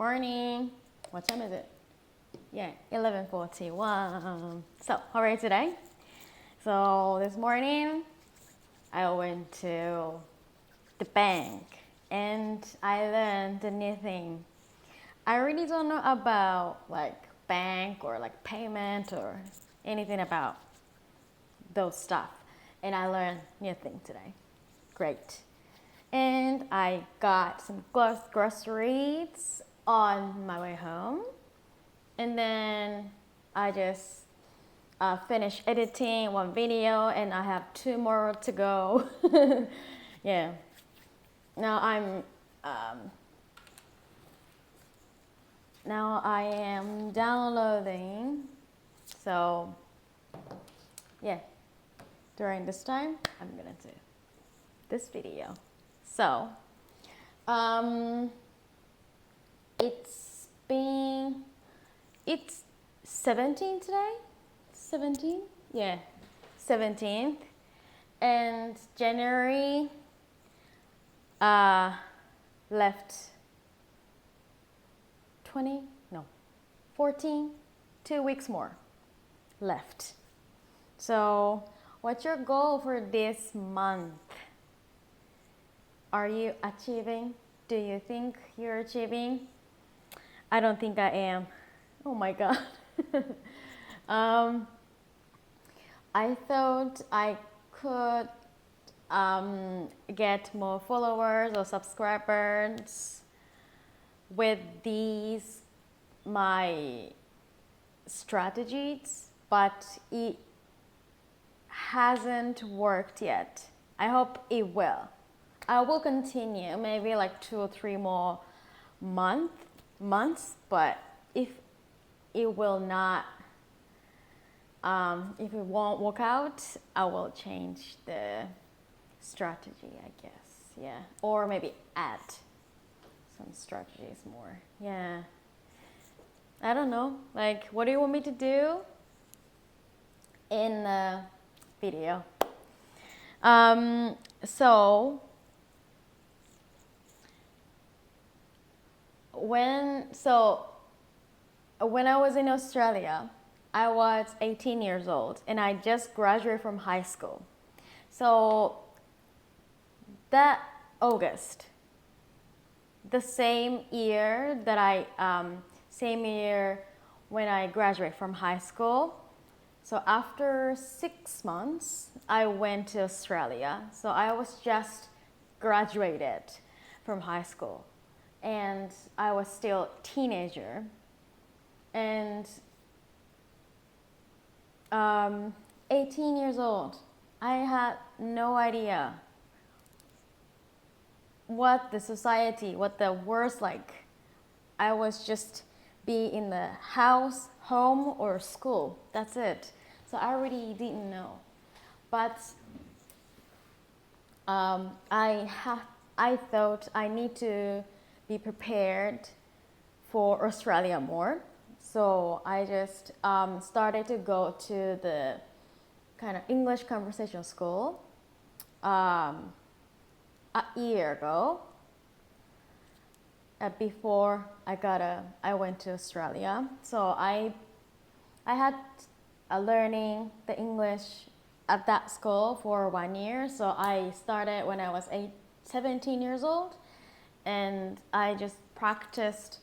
Morning. What time is it? Yeah, 11:41. So, how are you today? So, this morning, I went to the bank and I learned a new thing. I really don't know about like bank or like payment or anything about those stuff. And I learned new thing today. Great. And I got some groceries on my way home. And then I just finished editing one video and I have 2 more to go. Yeah. Now I am downloading. So yeah, during this time, I'm gonna do this video. So it's 17 today? 17? Yeah, 17th. And January left 20? No, 14? 2 weeks more left. So what's your goal for this month? Are you achieving? Do you think you're achieving? I don't think I am. Oh my God. I thought I could get more followers or subscribers with these my strategies, but it hasn't worked yet. I hope it will. I will continue maybe like 2 or 3 more months, but if it will not, if it won't work out, I will change the strategy, I guess. Yeah, or maybe add some strategies more. Yeah, I don't know. Like, what do you want me to do in the video? So when I was in Australia, I was 18 years old and I just graduated from high school. So that August, the same year when I graduated from high school. So after 6 months, I went to Australia. So I was just graduated from high school. And I was still a teenager. And 18 years old, I had no idea what the society, what the world's like. I was just be in the house, home, or school. That's it. So I really didn't know. But I thought I need to be prepared for Australia more. So I just started to go to the kind of English conversation school a year ago. Before I went to Australia. So I had learning the English at that school for 1 year. So I started when I was 17 years old. And I just practiced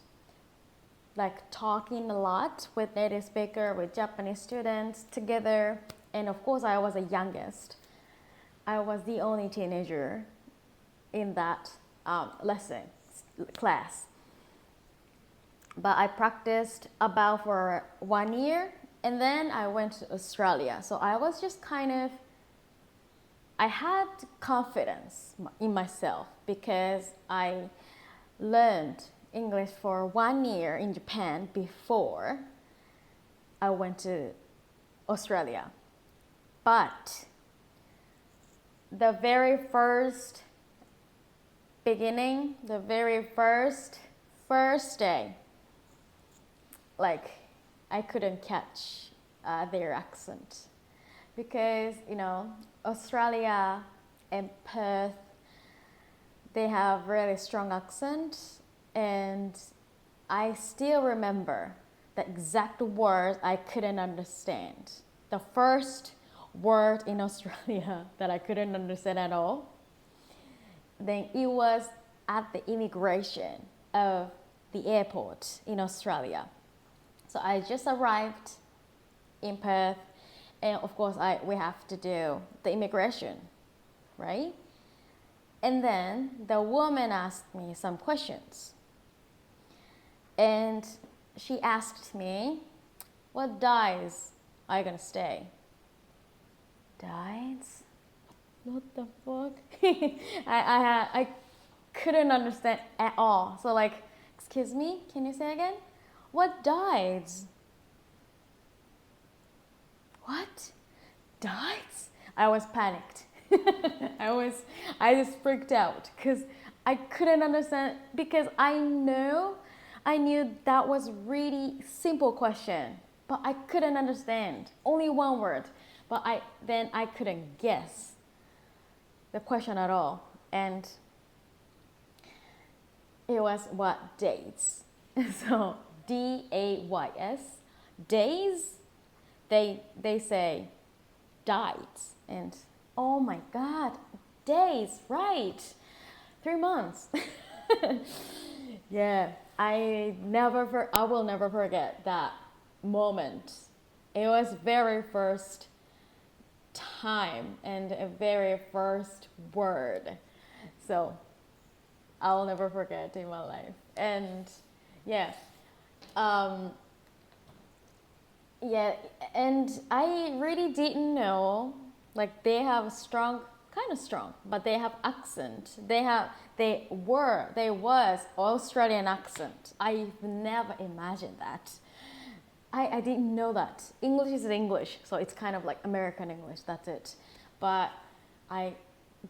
like talking a lot with native speaker, with Japanese students together. And of course, I was the youngest. I was the only teenager in that class. But I practiced about for 1 year and then I went to Australia. So I was just I had confidence in myself because I learned English for 1 year in Japan before I went to Australia. But the very first beginning, the very first day, like I couldn't catch their accent because, you know, Australia and Perth, they have really strong accent, and I still remember the exact words I couldn't understand. The first word in Australia that I couldn't understand at all. Then it was at the immigration of the airport in Australia. So I just arrived in Perth, and of course we have to do the immigration, right? And then the woman asked me some questions. And she asked me, what dies are you gonna stay? Dies? What the fuck? I couldn't understand at all. So like, excuse me, can you say again? What dies? What? Dies? I was panicked. I just freaked out because I couldn't understand, because I knew that was really simple question, but I couldn't understand. Only one word, but I couldn't guess the question at all. And it was what days. So D-A-Y-S, days, they say died. And oh my God, days, right. 3 months. Yeah, I will never forget that moment. It was very first time and a very first word. So I'll never forget in my life. And yeah, and I really didn't know, like they have kind of strong, but they have accent. They was Australian accent. I've never imagined that. I didn't know that. English is English, so it's kind of like American English, that's it. But I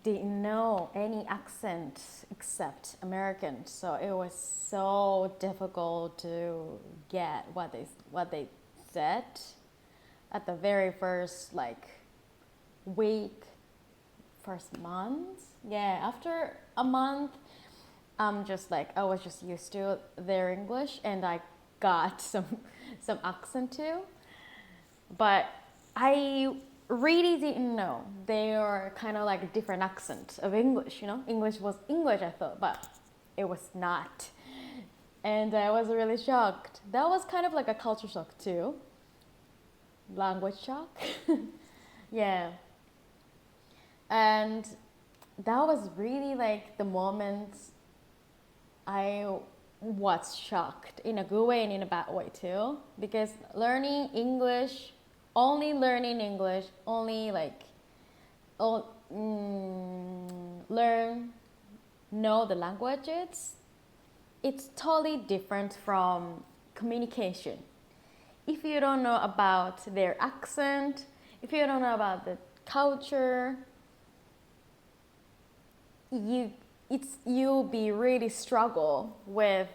didn't know any accent except American, so it was so difficult to get what they said at the very first week, first month. Yeah, after a month, I was just used to their English, and I got some accent too. But I really didn't know they are kind of like a different accent of English, English was English, I thought, but it was not. And I was really shocked. That was kind of like a culture shock too. Language shock. Yeah. And that was really like the moment I was shocked in a good way and in a bad way too, because learning English, only know the languages, it's totally different from communication. If you don't know about their accent, if you don't know about the culture, you'll be really struggle with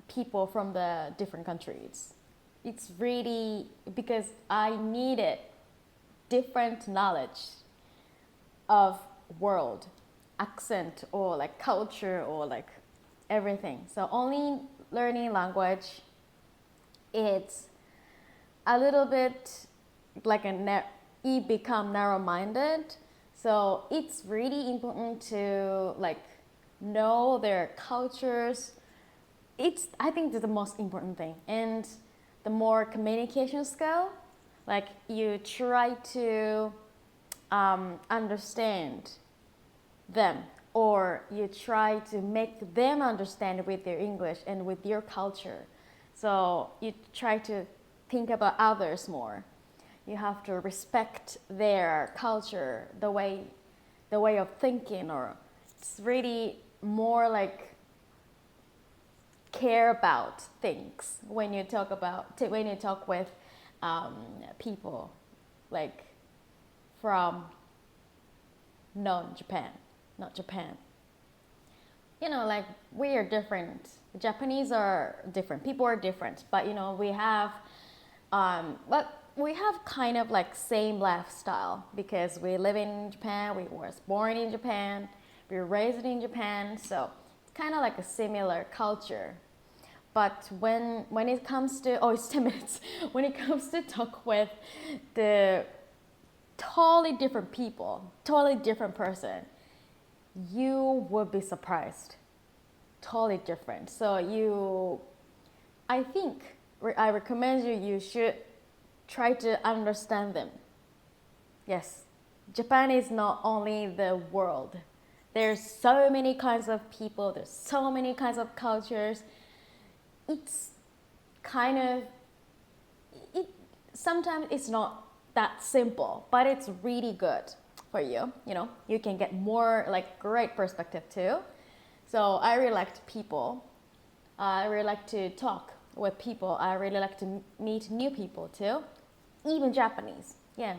people from the different countries. It's really because I needed different knowledge of world, accent, or culture, or everything. So only learning language, it's a little bit you become narrow-minded. So it's really important to know their cultures. I think that's the most important thing. And the more communication skill, you try to understand them, or you try to make them understand with their English and with your culture. So you try to think about others more. You have to respect their culture, the way of thinking, or it's really more care about things when you talk with people from not Japan. We are different. Japanese are different. People are different, but we have kind of same lifestyle because we live in Japan. We were born in Japan. we're raised in Japan, so it's kind of like a similar culture. But when it comes to, oh, it's 10 minutes. When it comes to talk with the totally different people, totally different person, you would be surprised. Totally different. So I think, I recommend you should try to understand them. Yes, Japan is not only the world. There's so many kinds of people, there's so many kinds of cultures. It's kind of, sometimes it's not that simple, but it's really good for you. You know, you can get more like great perspective too. So I really like people. I really like to talk with people. I really like to meet new people too, even Japanese. Yeah.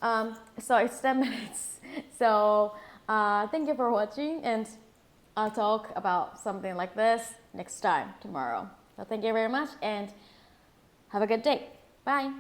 So it's 10 minutes. So thank you for watching, and I'll talk about something like this next time tomorrow. So thank you very much and have a good day. Bye.